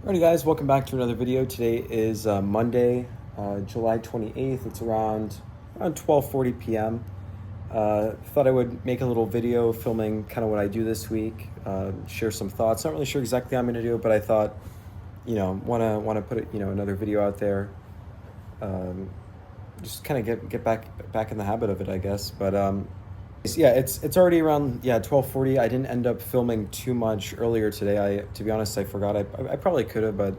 Alrighty guys, welcome back to another video. Today is Monday, July 28th. It's around 12:40 p.m. Thought I would make a little video filming kind of what I do this week, share some thoughts. Not really sure exactly how I'm going to do it, but I thought, want to put it, another video out there. Just kind of get back in the habit of it, I guess. But yeah, it's already around 12:40. I didn't end up filming too much earlier today. To be honest, I forgot. I probably could have, but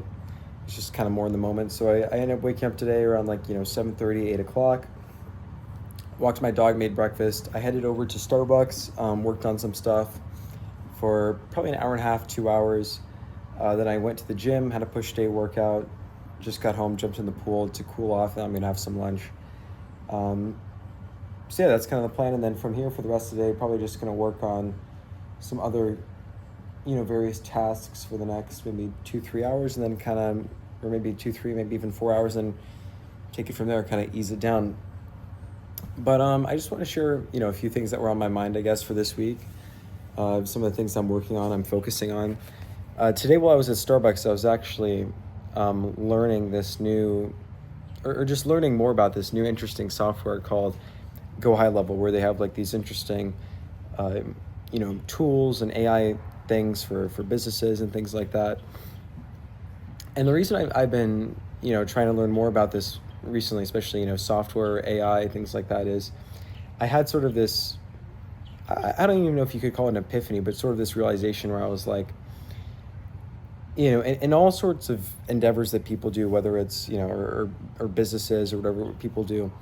it's just kind of more in the moment. So I ended up waking up today around 7:30, 8 o'clock. Walked my dog, made breakfast. I headed over to Starbucks, worked on some stuff for probably an hour and a half, 2 hours. Then I went to the gym, had a push day workout. Just got home, jumped in the pool to cool off. Then I'm gonna have some lunch. So yeah, that's kind of the plan. And then from here for the rest of the day, probably just going to work on some other, various tasks for the next maybe 2-3 hours, and then or maybe 2-3, maybe even 4 hours, and take it from there, kind of ease it down. But I just want to share, a few things that were on my mind, I guess, for this week. Some of the things I'm working on, I'm focusing on. Today while I was at Starbucks, I was actually learning this new, or just learning more about this new interesting software called Go High Level, where they have these interesting, tools and AI things for businesses and things like that. And the reason I've been, trying to learn more about this recently, especially, software, AI, things like that, is I had sort of this, I don't even know if you could call it an epiphany, but sort of this realization where I was like, in all sorts of endeavors that people do, whether it's, or businesses or whatever people do,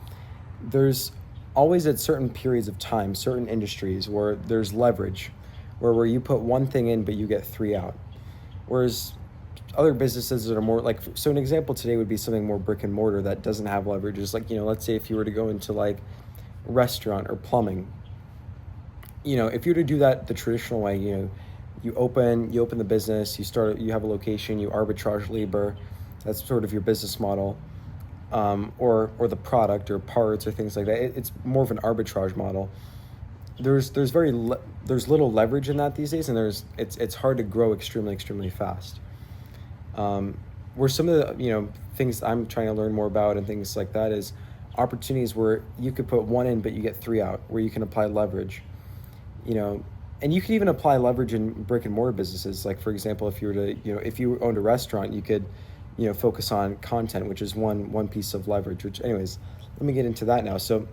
there's always at certain periods of time, certain industries where there's leverage, where you put one thing in, but you get three out. Whereas other businesses that are more so an example today would be something more brick and mortar that doesn't have leverage. Is let's say if you were to go into restaurant or plumbing, if you were to do that the traditional way, you open the business, you have a location, you arbitrage labor, that's sort of your business model. Or the product or parts or things like that. It's more of an arbitrage model. There's little leverage in that these days, and it's hard to grow extremely fast. Where some of the things I'm trying to learn more about and things like that is opportunities where you could put one in but you get three out, where you can apply leverage. And you could even apply leverage in brick and mortar businesses. Like for example, if you were to if you owned a restaurant, you could focus on content, which is one piece of leverage, which anyways, let me get into that now. So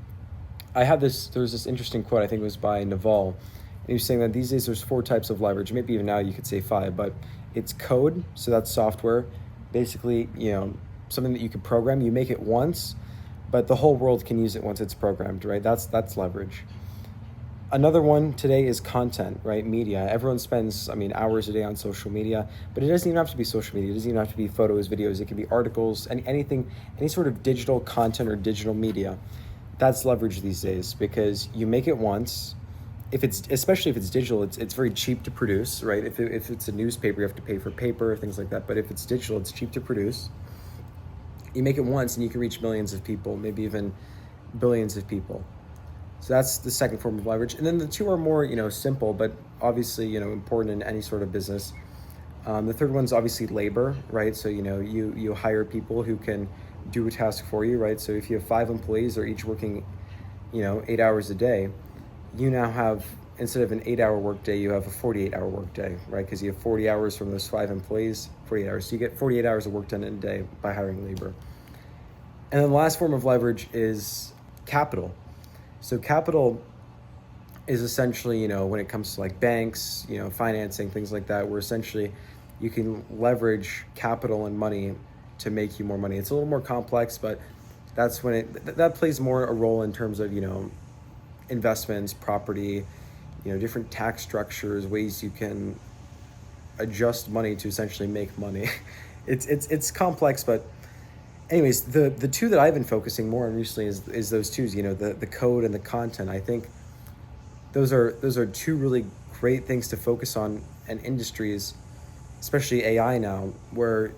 there's this interesting quote, I think it was by Naval, and he was saying that these days there's 4 types of leverage, maybe even now you could say 5, but it's code, so that's software, basically, something that you could program, you make it once, but the whole world can use it once it's programmed, right? That's leverage. Another one today is content, right? Media. Everyone spends, hours a day on social media, but it doesn't even have to be social media. It doesn't even have to be photos, videos. It can be articles, anything, any sort of digital content or digital media. That's leverage these days because you make it once. Especially if it's digital, it's very cheap to produce, right? If it's a newspaper, you have to pay for paper, things like that. But if it's digital, it's cheap to produce. You make it once and you can reach millions of people, maybe even billions of people. So that's the second form of leverage. And then the 2 are more, simple, but obviously, important in any sort of business. The third one's obviously labor, right? So, you hire people who can do a task for you, right? So if you have 5 employees, they're each working, 8 hours a day, you now have, instead of an 8-hour workday, you have a 48-hour workday, right? Because you have 40 hours from those 5 employees, 48 hours. So you get 48 hours of work done in a day by hiring labor. And then the last form of leverage is capital. So capital is essentially, when it comes to banks, financing, things like that, where essentially you can leverage capital and money to make you more money. It's a little more complex, but that's when that plays more a role in terms of, investments, property, different tax structures, ways you can adjust money to essentially make money. It's complex, but anyways, the 2 that I've been focusing more on recently is those 2, the code and the content. I think those are 2 really great things to focus on, and industries, especially AI now, where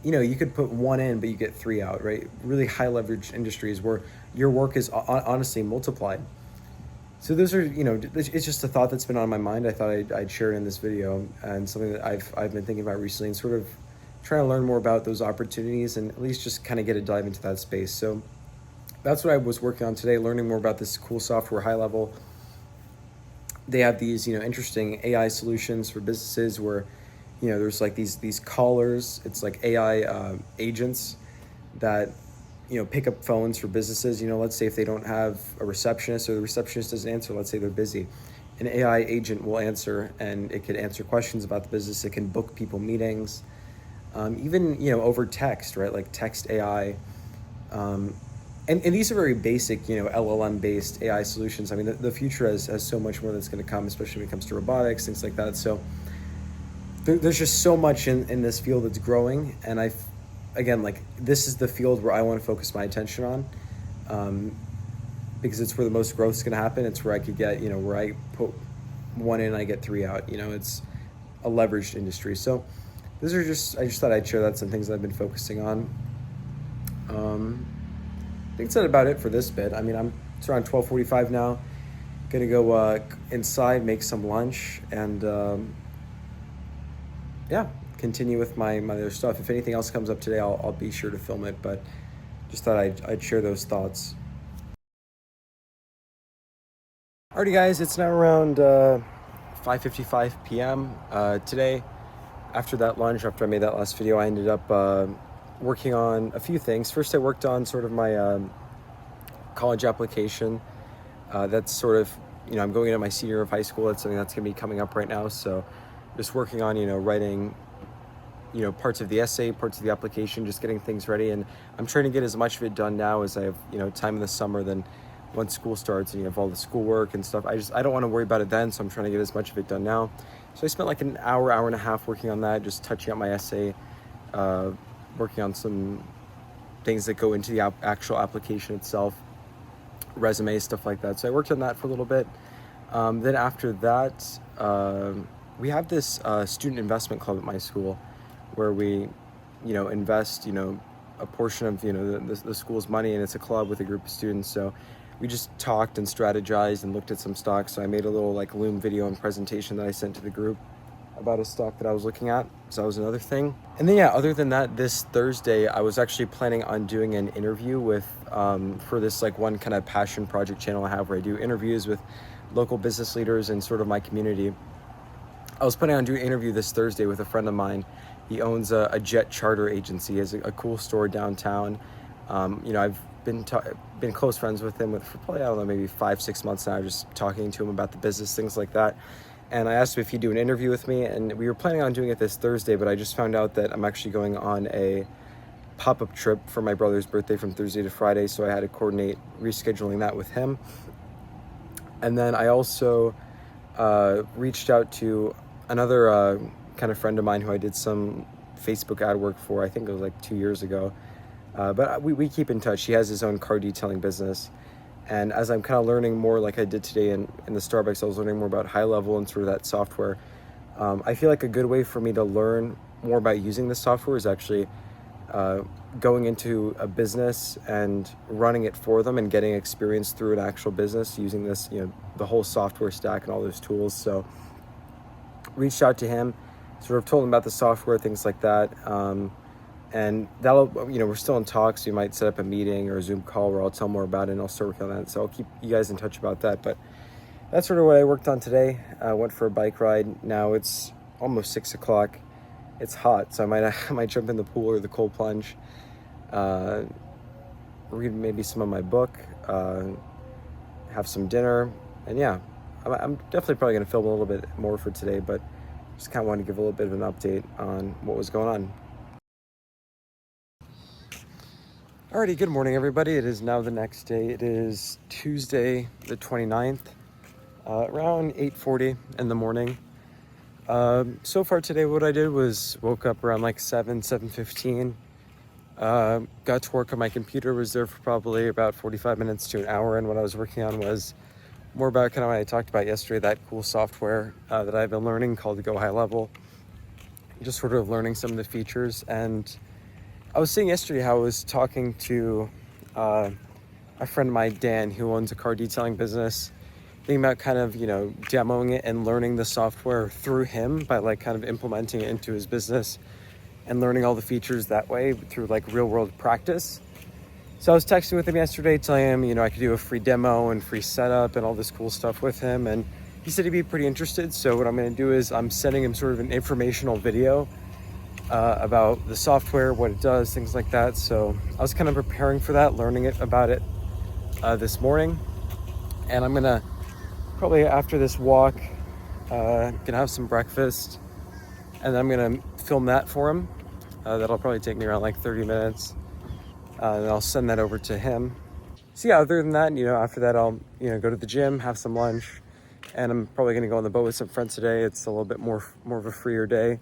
you could put 1 in but you get 3 out, right? Really high leverage industries where your work is honestly multiplied. So those are, it's just a thought that's been on my mind. I thought I'd share it in this video, and something that I've been thinking about recently, and sort of trying to learn more about those opportunities and at least just kind of get a dive into that space. So that's what I was working on today, learning more about this cool software, High Level. They have these, interesting AI solutions for businesses where, there's like these callers. It's like AI agents that, pick up phones for businesses. Let's say if they don't have a receptionist or the receptionist doesn't answer, let's say they're busy. An AI agent will answer, and it could answer questions about the business. It can book people meetings, even, over text, right? Like text AI. And these are very basic, LLM-based AI solutions. I mean, the future has so much more that's going to come, especially when it comes to robotics, things like that. So there's just so much in this field that's growing. And again, like, this is the field where I want to focus my attention on, because it's where the most growth is going to happen. It's where I could get, where I put one in, I get three out. It's a leveraged industry. So I just thought I'd share that, some things that I've been focusing on. I think that's about it for this bit. I mean, it's around 12:45 now. Gonna go inside, make some lunch, and continue with my other stuff. If anything else comes up today, I'll be sure to film it. But just thought I'd share those thoughts. Alrighty, guys, it's now around 5:55 p.m. Today. After that lunch, after I made that last video, I ended up working on a few things. First, I worked on sort of my college application. That's sort of, I'm going into my senior year of high school. That's something that's going to be coming up right now. So just working on, writing, parts of the essay, parts of the application, just getting things ready. And I'm trying to get as much of it done now as I have, time in the summer. Then once school starts and you have all the schoolwork and stuff, I don't want to worry about it then. So I'm trying to get as much of it done now. So I spent like an hour and a half working on that, just touching up my essay, working on some things that go into the actual application itself, resume, stuff like that. So I worked on that for a little bit. Then after that, we have this student investment club at my school where we, invest, a portion of, the school's money, and it's a club with a group of students. So we just talked and strategized and looked at some stocks. So I made a little like Loom video and presentation that I sent to the group about a stock that I was looking at. So that was another thing. And then, other than that, this Thursday, I was actually planning on doing an interview with, for this like one kind of passion project channel I have where I do interviews with local business leaders in sort of my community. I was planning on doing an interview this Thursday with a friend of mine. He owns a jet charter agency. He has a cool store downtown. I've been close friends with him for probably, I don't know, maybe 5-6 months now, just talking to him about the business, things like that. And I asked him if he'd do an interview with me, and we were planning on doing it this Thursday, but I just found out that I'm actually going on a pop-up trip for my brother's birthday from Thursday to Friday, so I had to coordinate rescheduling that with him. And then I also reached out to another kind of friend of mine who I did some Facebook ad work for. I think it was like 2 years ago. But we keep in touch. He has his own car detailing business. And as I'm kind of learning more, like I did today in the Starbucks, I was learning more about High Level and sort of that software. I feel like a good way for me to learn more about using this software is actually going into a business and running it for them and getting experience through an actual business using this, the whole software stack and all those tools. So reached out to him, sort of told him about the software, things like that. And that'll, we're still in talks. We might set up a meeting or a Zoom call where I'll tell more about it, and I'll start working on that. So I'll keep you guys in touch about that. But that's sort of what I worked on today. I went for a bike ride. Now it's almost 6 o'clock. It's hot, so I might jump in the pool or the cold plunge, read maybe some of my book, have some dinner, and I'm definitely probably going to film a little bit more for today, but just kind of wanted to give a little bit of an update on what was going on. Alrighty, good morning, everybody. It is now the next day. It is Tuesday, the 29th, around 8:40 in the morning. So far today, what I did was woke up around like 7:15. Got to work on my computer, was there for probably about 45 minutes to an hour. And what I was working on was more about kind of what I talked about yesterday, that cool software that I've been learning called Go High Level. Just sort of learning some of the features. And I was saying yesterday how I was talking to a friend of mine, Dan, who owns a car detailing business. thinking about kind of, demoing it and learning the software through him by like kind of implementing it into his business and learning all the features that way through like real world practice. So I was texting with him yesterday telling him, I could do a free demo and free setup and all this cool stuff with him. And he said he'd be pretty interested. So what I'm going to do is I'm sending him sort of an informational video about the software, what it does, things like that. So I was kind of preparing for that, learning about it this morning. And I'm going to probably after this walk, gonna have some breakfast, and then I'm gonna film that for him. That'll probably take me around like 30 minutes, and I'll send that over to him. So yeah, other than that, after that I'll go to the gym, have some lunch, and I'm probably gonna go on the boat with some friends today. It's a little bit more of a freer day.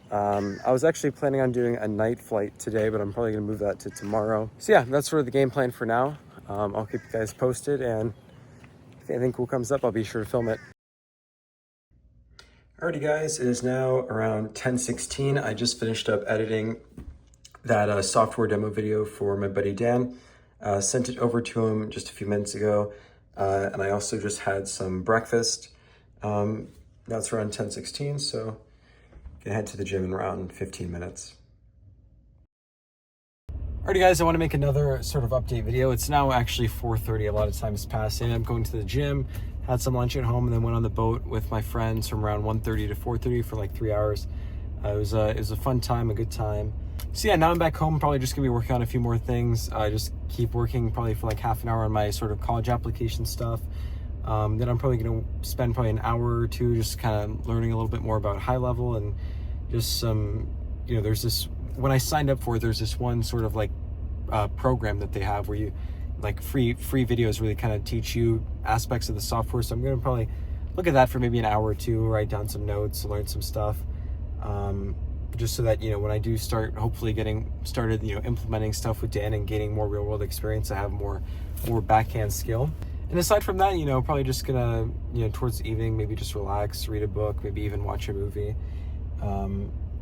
I was actually planning on doing a night flight today, but I'm probably gonna move that to tomorrow. So yeah, that's sort of the game plan for now. I'll keep you guys posted, and if anything cool comes up, I'll be sure to film it. Alrighty guys, it is now around 10:16. I just finished up editing that software demo video for my buddy Dan. Sent it over to him just a few minutes ago. And I also just had some breakfast. Now it's around 10:16, so I'm gonna head to the gym in around 15 minutes. Alrighty guys, I want to make another sort of update video. It's now actually 4:30, a lot of time has passed, and I'm going to the gym, had some lunch at home, and then went on the boat with my friends from around 1:30 to 4:30 for like 3 hours. It was a fun time, a good time. So yeah, now I'm back home, probably just gonna be working on a few more things. Just keep working probably for like half an hour on my sort of college application stuff. Then I'm probably gonna spend probably an hour or two just kind of learning a little bit more about high level and just some, there's this, when I signed up for it, there's this one sort of like program that they have where you like free videos really kind of teach you aspects of the software. So I'm going to probably look at that for maybe an hour or two, write down some notes, learn some stuff, just so that, when I do start hopefully getting started, implementing stuff with Dan and gaining more real world experience, I have more backhand skill. And aside from that, probably just gonna, towards the evening, maybe just relax, read a book, maybe even watch a movie.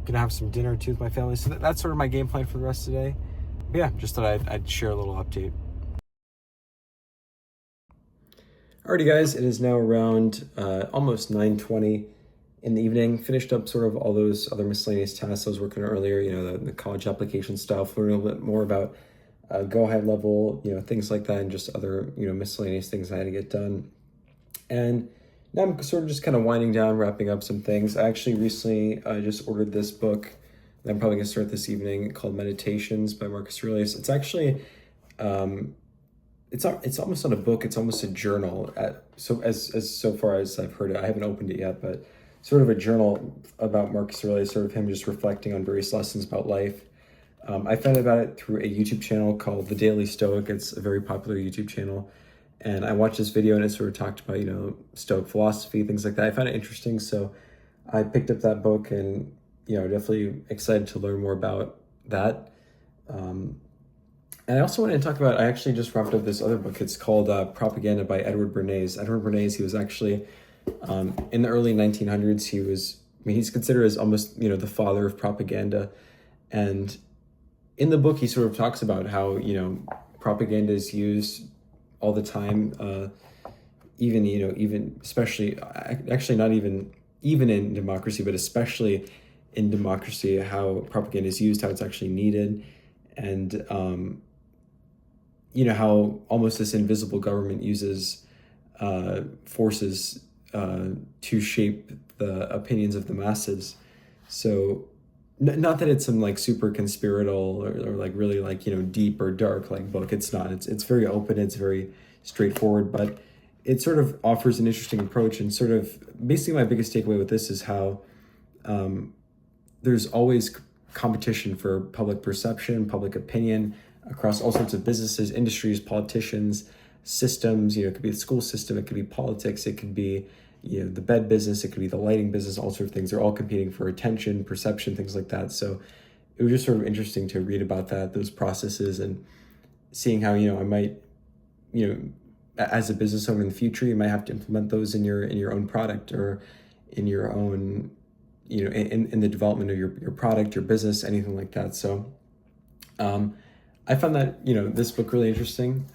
Gonna have some dinner too with my family. So that's sort of my game plan for the rest of the day. But yeah, just thought I'd share a little update. Alrighty guys, it is now around almost 9:20 in the evening. Finished up sort of all those other miscellaneous tasks I was working on earlier, the college application stuff, learn a little bit more about Go High Level, things like that, and just other, miscellaneous things I had to get done. And now I'm sort of just kind of winding down, wrapping up some things. I actually recently just ordered this book that I'm probably going to start this evening called Meditations by Marcus Aurelius. It's actually, it's almost not a book, it's almost a journal. So far as I've heard it, I haven't opened it yet, but sort of a journal about Marcus Aurelius, sort of him just reflecting on various lessons about life. I found out about it through a YouTube channel called The Daily Stoic. It's a very popular YouTube channel. And I watched this video and it sort of talked about, Stoic philosophy, things like that. I found it interesting. So I picked up that book and, definitely excited to learn more about that. And I also wanted to talk about, I actually just wrapped up this other book. It's called Propaganda by Edward Bernays. Edward Bernays, he was actually, in the early 1900s, he's considered as almost, the father of propaganda. And in the book, he sort of talks about how, propaganda is used all the time, even especially, actually not even in democracy, but especially in democracy, how propaganda is used, how it's actually needed, and how almost this invisible government uses forces to shape the opinions of the masses. So not that it's some like super conspiratorial or like really like, deep or dark like book. It's not. It's very open. It's very straightforward, but it sort of offers an interesting approach. And sort of basically my biggest takeaway with this is how there's always competition for public perception, public opinion across all sorts of businesses, industries, politicians, systems. It could be the school system, it could be politics, it could be the bed business, it could be the lighting business, all sorts of things. They're all competing for attention, perception, things like that. So it was just sort of interesting to read about those processes, and seeing how, I might, as a business owner in the future, you might have to implement those in your own product, or in your own, in the development of your product, your business, anything like that. So I found that, this book really interesting.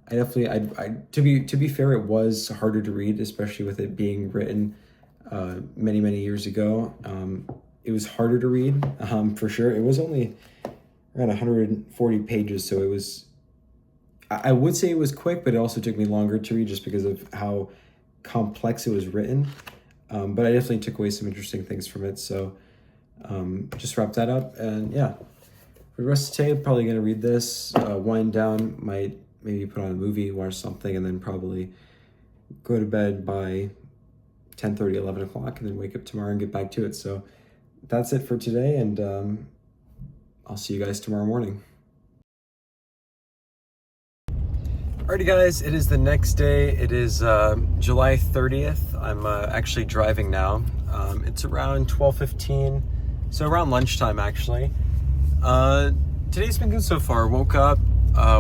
I definitely, to be fair, it was harder to read, especially with it being written many, many years ago. It was harder to read, for sure. It was only around 140 pages, so it was, I would say it was quick, but it also took me longer to read just because of how complex it was written. But I definitely took away some interesting things from it. So just wrap that up. And yeah, for the rest of today, I'm probably going to read this, wind down, might maybe put on a movie, watch something, and then probably go to bed by 10:30, 11 o'clock, and then wake up tomorrow and get back to it. So that's it for today, and I'll see you guys tomorrow morning. Alrighty guys, it is the next day. It is July 30th. I'm actually driving now. It's around 12:15, so around lunchtime actually. Today's been good so far. Woke up,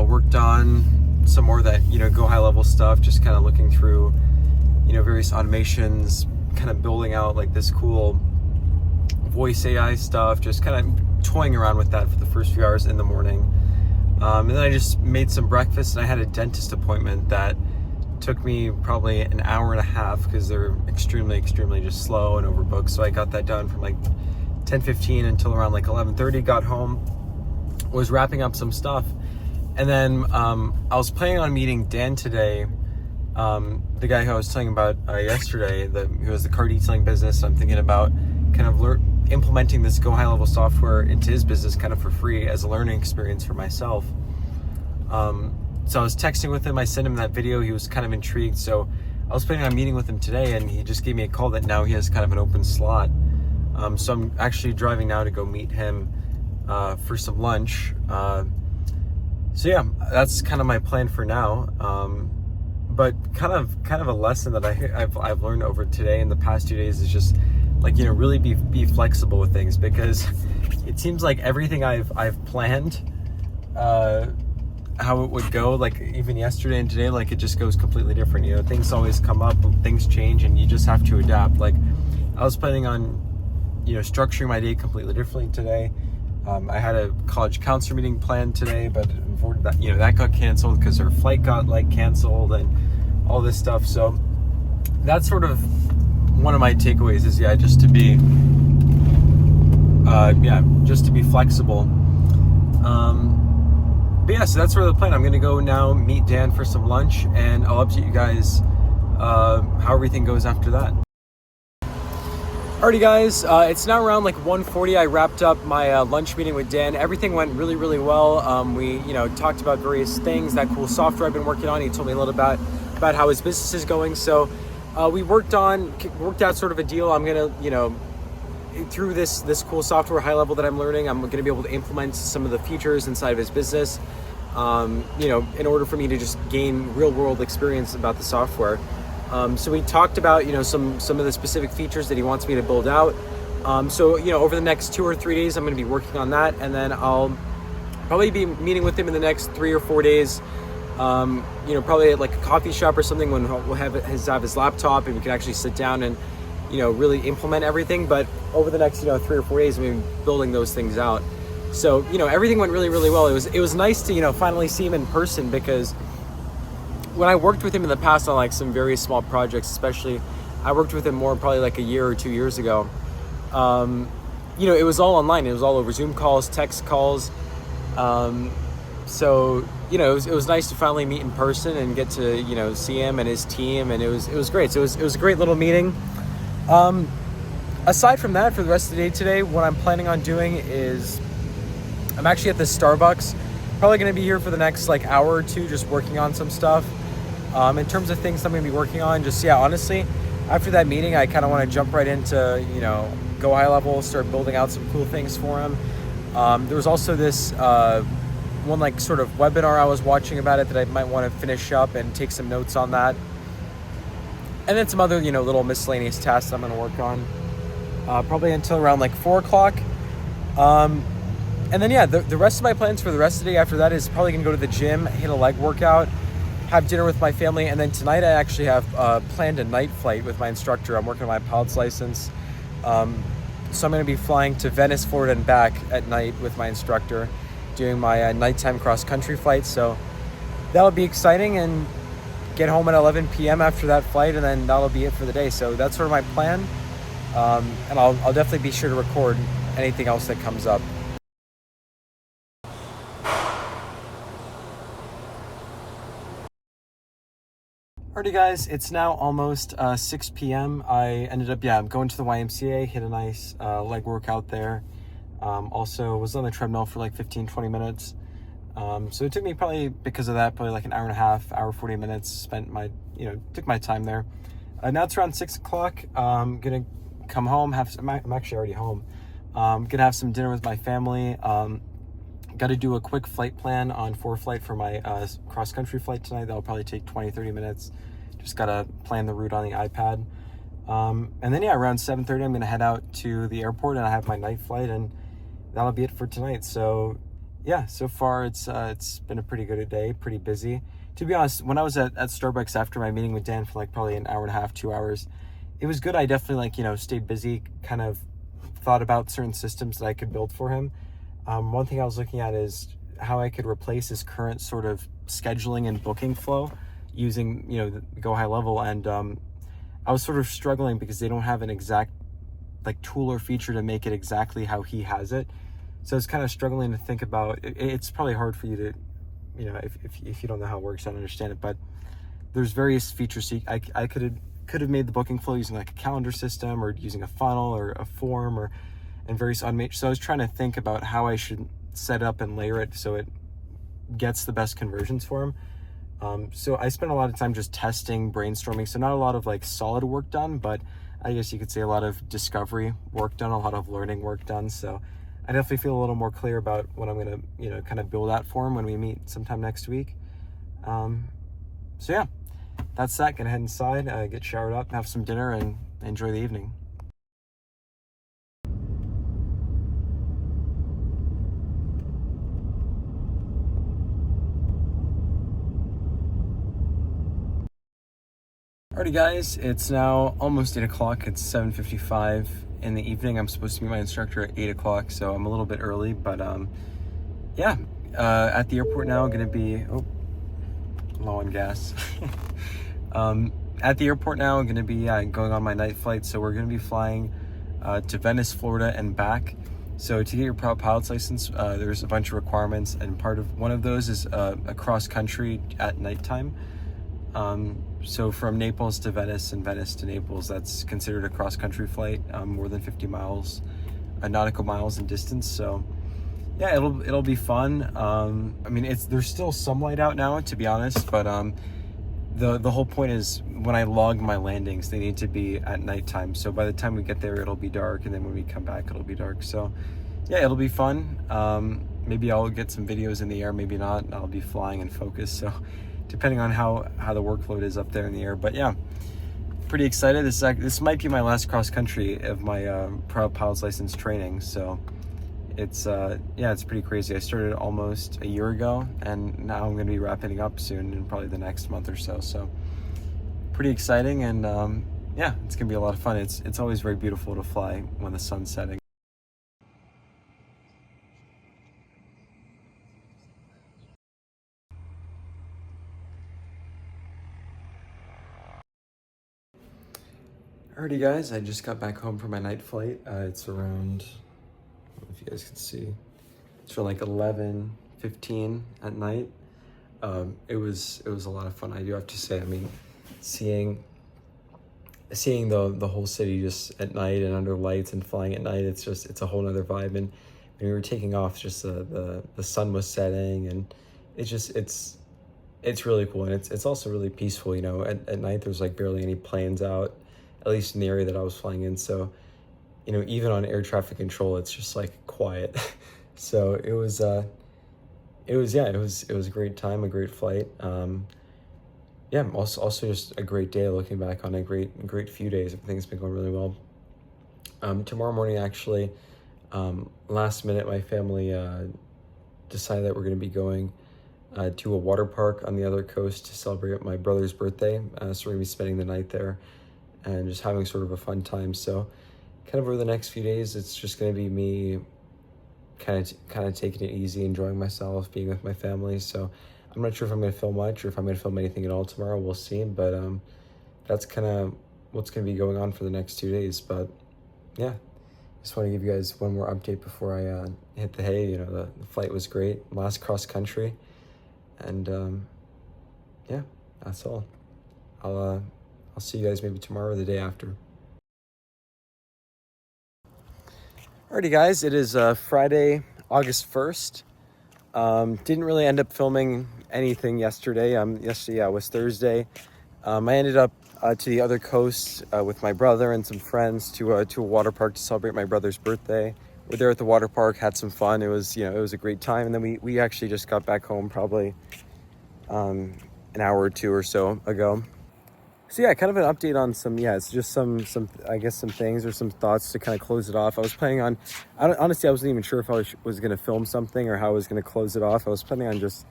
worked on some more of that, go high level stuff, just kind of looking through, various automations, kind of building out like this cool voice AI stuff, just kind of toying around with that for the first few hours in the morning. And then I just made some breakfast, and I had a dentist appointment that took me probably an hour and a half because they're extremely just slow and overbooked. So I got that done from like 10:15 until around like 11:30. Got home, was wrapping up some stuff, and then I was planning on meeting Dan today, the guy who I was telling about yesterday, who has the car detailing business. I'm thinking about kind of implementing this Go High Level software into his business kind of for free as a learning experience for myself. So I was texting with him, I sent him that video, he was kind of intrigued, so I was planning on meeting with him today, and he just gave me a call that now he has kind of an open slot. So I'm actually driving now to go meet him for some lunch. So yeah, that's kind of my plan for now. But kind of a lesson that I've learned over today and the past 2 days is just like, really be flexible with things, because it seems like everything I've planned, how it would go, like even yesterday and today, like it just goes completely different. Things always come up, things change, and you just have to adapt. Like I was planning on, structuring my day completely differently today. I had a college counselor meeting planned today, but unfortunately that got canceled because her flight got canceled and all this stuff. So that's sort of one of my takeaways is just to be flexible. But yeah, so that's sort of the plan. I'm gonna go now meet Dan for some lunch, and I'll update you guys how everything goes after that. Alrighty guys, it's now around 1:40. I wrapped up my lunch meeting with Dan. Everything went really well. We talked about various things, that cool software I've been working on. He told me a little about how his business is going. So we worked out sort of a deal. I'm gonna, through this cool software high level that I'm learning, I'm gonna be able to implement some of the features inside of his business, in order for me to just gain real world experience about the software. So we talked about, some of the specific features that he wants me to build out. So, over the next 2 or 3 days, I'm gonna be working on that, and then I'll probably be meeting with him in the next 3 or 4 days. Probably at a coffee shop or something when we'll have his laptop and we can actually sit down and, really implement everything. But over the next, 3 or 4 days, I'm going to be building those things out. So, everything went really well. It was nice to, finally see him in person, because when I worked with him in the past on some very small projects, especially, I worked with him more probably a year or 2 years ago. It was all online. It was all over Zoom calls, text calls. So, it was nice to finally meet in person and get to, see him and his team, and it was great. So it was a great little meeting. Aside from that, for the rest of the day today, what I'm planning on doing is I'm actually at the Starbucks. Probably going to be here for the next hour or two, just working on some stuff. In terms of things I'm going to be working on, honestly, after that meeting, I kind of want to jump right into, Go High Level, start building out some cool things for him. There was also this one sort of webinar I was watching about it that I might want to finish up and take some notes on that. And then some other, little miscellaneous tasks I'm going to work on, probably until around 4 o'clock. And then, the rest of my plans for the rest of the day after that is probably going to go to the gym, hit a leg workout, have dinner with my family. And then tonight I actually have planned a night flight with my instructor. I'm working on my pilot's license. So I'm going to be flying to Venice, Florida and back at night with my instructor, doing my nighttime cross-country flight. So that'll be exciting, and get home at 11 p.m. after that flight, and then that'll be it for the day. So that's sort of my plan, and I'll definitely be sure to record anything else that comes up. Alrighty guys, it's now almost 6 p.m. I ended up, going to the YMCA, hit a nice leg workout there. Also was on the treadmill for like 15-20 minutes. So it took me probably, because of that, probably like an hour and a half, hour 40 minutes, took my time there. Now it's around 6 o'clock. I'm gonna come home, I'm actually already home. Gonna have some dinner with my family. Got to do a quick flight plan on ForeFlight for my cross-country flight tonight. That'll probably take 20-30 minutes. Just got to plan the route on the iPad. And then, around 7:30, I'm going to head out to the airport, and I have my night flight, and that'll be it for tonight. So, so far it's been a pretty good day, pretty busy. To be honest, when I was at Starbucks after my meeting with Dan for like probably an hour and a half, 2 hours, it was good. I definitely stayed busy, kind of thought about certain systems that I could build for him. One thing I was looking at is how I could replace his current sort of scheduling and booking flow using, the Go High Level. And I was sort of struggling because they don't have an exact tool or feature to make it exactly how he has it. So I was kind of struggling to think about it. It's probably hard for you to, if you don't know how it works, I don't understand it. But there's various features. I could have made the booking flow using like a calendar system, or using a funnel or a form, and various automation. So I was trying to think about how I should set up and layer it so it gets the best conversions for him. So I spent a lot of time just testing, brainstorming. So not a lot of solid work done, but I guess you could say a lot of discovery work done, a lot of learning work done. So I definitely feel a little more clear about what I'm gonna, kind of build out for him when we meet sometime next week. That's that. Gonna head inside, get showered up, have some dinner, and enjoy the evening. Alrighty guys, it's now almost 8 o'clock. It's 7:55 in the evening. I'm supposed to meet my instructor at 8 o'clock, so I'm a little bit early, but at the airport now. Gonna be, low on gas. At the airport now, I'm gonna be going on my night flight, so we're gonna be flying to Venice, Florida and back. So to get your pilot's license, there's a bunch of requirements, and one of those is a cross country at nighttime. So from Naples to Venice and Venice to Naples, that's considered a cross-country flight, more than 50 miles, nautical miles in distance. So yeah, it'll be fun. There's still some light out now, to be honest, but the whole point is when I log my landings, they need to be at nighttime. So by the time we get there, it'll be dark, and then when we come back, it'll be dark. So yeah, it'll be fun. Maybe I'll get some videos in the air, maybe not. I'll be flying in focus, so depending on how the workload is up there in the air. But yeah, pretty excited. This might be my last cross country of my pilot's license training. So it's pretty crazy. I started almost a year ago, and now I'm going to be wrapping up soon in probably the next month or so. So pretty exciting, and it's going to be a lot of fun. It's always very beautiful to fly when the sun's setting. Alrighty guys, I just got back home from my night flight. It's around, I don't know if you guys can see, it's around like 11:15 at night. It was a lot of fun. I do have to say, seeing the whole city just at night and under lights and flying at night, it's a whole nother vibe. And when we were taking off, just the sun was setting, and it's really cool. And it's also really peaceful, at night there's like barely any planes out, at least in the area that I was flying in. So, even on air traffic control, it's just like quiet. So it was a great time, a great flight. Also just a great day, looking back on a great few days. Everything's been going really well. Tomorrow morning, actually, last minute, my family decided that we're going to be going to a water park on the other coast to celebrate my brother's birthday. So we're going to be spending the night there and just having sort of a fun time. So kind of over the next few days, it's just going to be me kind of taking it easy, enjoying myself, being with my family. So I'm not sure if I'm going to film much or if I'm going to film anything at all tomorrow. We'll see. But that's kind of what's going to be going on for the next 2 days. But yeah, just want to give you guys one more update before I hit the hay. You know, the flight was great. Last cross country. And yeah, that's all. I'll see you guys maybe tomorrow or the day after. Alrighty, guys, it is Friday, August 1st. Didn't really end up filming anything yesterday. Yesterday, yeah, was Thursday. I ended up to the other coast with my brother and some friends to a water park to celebrate my brother's birthday. We're there at the water park, had some fun. It was, it was a great time. And then we actually just got back home probably an hour or two or so ago. So yeah, kind of an update on it's just some I guess some things or some thoughts to kind of close it off. I was planning on, honestly, I wasn't even sure if I was going to film something or how I was going to close it off. I was planning on just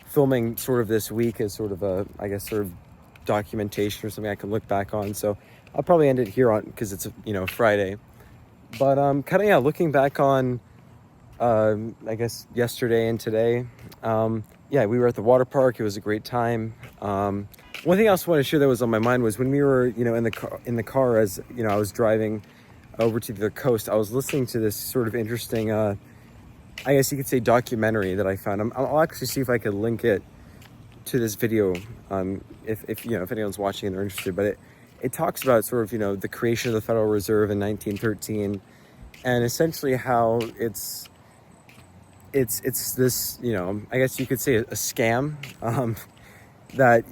filming sort of this week as sort of a, I guess, sort of documentation or something I can look back on. So I'll probably end it here on, because it's, Friday. But kind of, yeah, looking back on, I guess, yesterday and today. Yeah, we were at the water park. It was a great time. One thing I also want to share that was on my mind was when we were, in the car as, I was driving over to the coast, I was listening to this sort of interesting, I guess you could say, documentary that I found. I'll actually see if I could link it to this video, if anyone's watching and they're interested. But it talks about sort of, the creation of the Federal Reserve in 1913, and essentially how it's this, I guess you could say a scam that,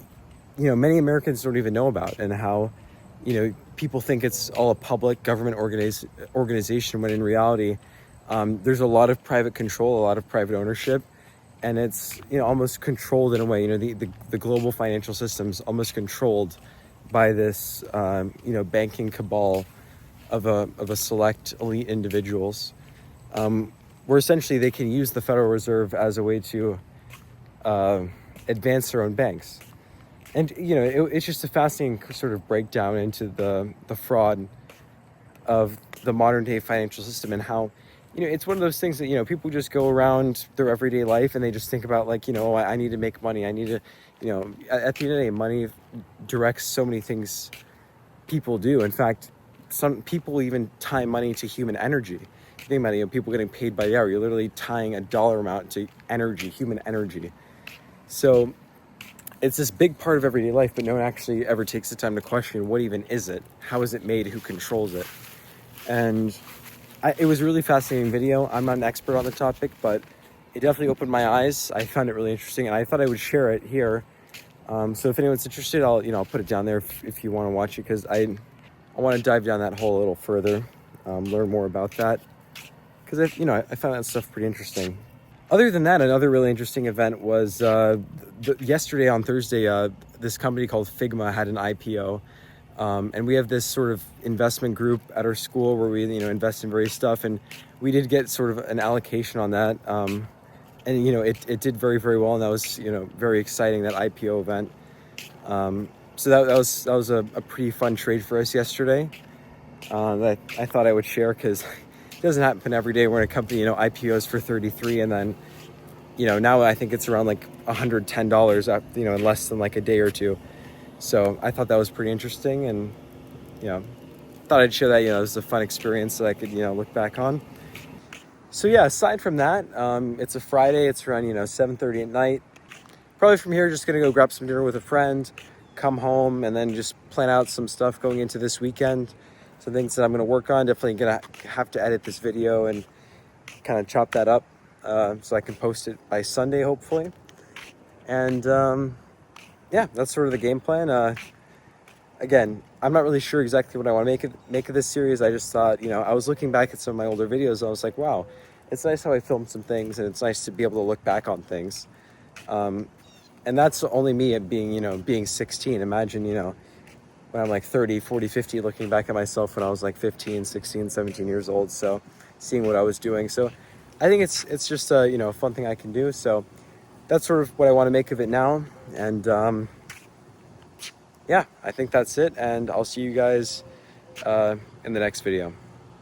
many Americans don't even know about, and how, people think it's all a public government organization when in reality, there's a lot of private control, a lot of private ownership, and it's, almost controlled in a way. The global financial system's almost controlled by this, banking cabal of a select elite individuals, where essentially they can use the Federal Reserve as a way to advance their own banks. And, it's just a fascinating sort of breakdown into the fraud of the modern day financial system, and how, it's one of those things that, people just go around their everyday life and they just think about, like, I need to make money. I need to, at the end of the day, money directs so many things people do. In fact, some people even tie money to human energy. Think about it, people getting paid by the hour. You're literally tying a dollar amount to energy, human energy. So it's this big part of everyday life, but no one actually ever takes the time to question, what even is it? How is it made? Who controls it? And it was a really fascinating video. I'm not an expert on the topic, but it definitely opened my eyes. I found it really interesting, and I thought I would share it here. So if anyone's interested, I'll put it down there if you want to watch it, because I want to dive down that hole a little further, learn more about that, because I found that stuff pretty interesting. Other than that, another really interesting event was yesterday on Thursday, this company called Figma had an IPO. And we have this sort of investment group at our school where we, invest in various stuff. And we did get sort of an allocation on that. And, it did very, very well. And that was, very exciting, that IPO event. So that was a pretty fun trade for us yesterday that I thought I would share, because it doesn't happen every day. We're in a company, IPOs for 33, and then, now I think it's around like $110, in less than like a day or two. So I thought that was pretty interesting, and, thought I'd share that, it was a fun experience that I could, look back on. So yeah, aside from that, it's a Friday, it's around, 7:30 at night. Probably from here, just gonna go grab some dinner with a friend, come home, and then just plan out some stuff going into this weekend. Some things that I'm gonna work on. Definitely gonna have to edit this video and kind of chop that up so I can post it by Sunday, hopefully. And yeah, that's sort of the game plan. Again, I'm not really sure exactly what I want to make of this series. I just thought, I was looking back at some of my older videos, and I was like, wow, it's nice how I filmed some things, and it's nice to be able to look back on things. And that's only me being 16. Imagine, when I'm like 30, 40, 50, looking back at myself when I was like 15, 16, 17 years old. So seeing what I was doing. So I think it's just a fun thing I can do. So that's sort of what I want to make of it now. And yeah, I think that's it. And I'll see you guys in the next video.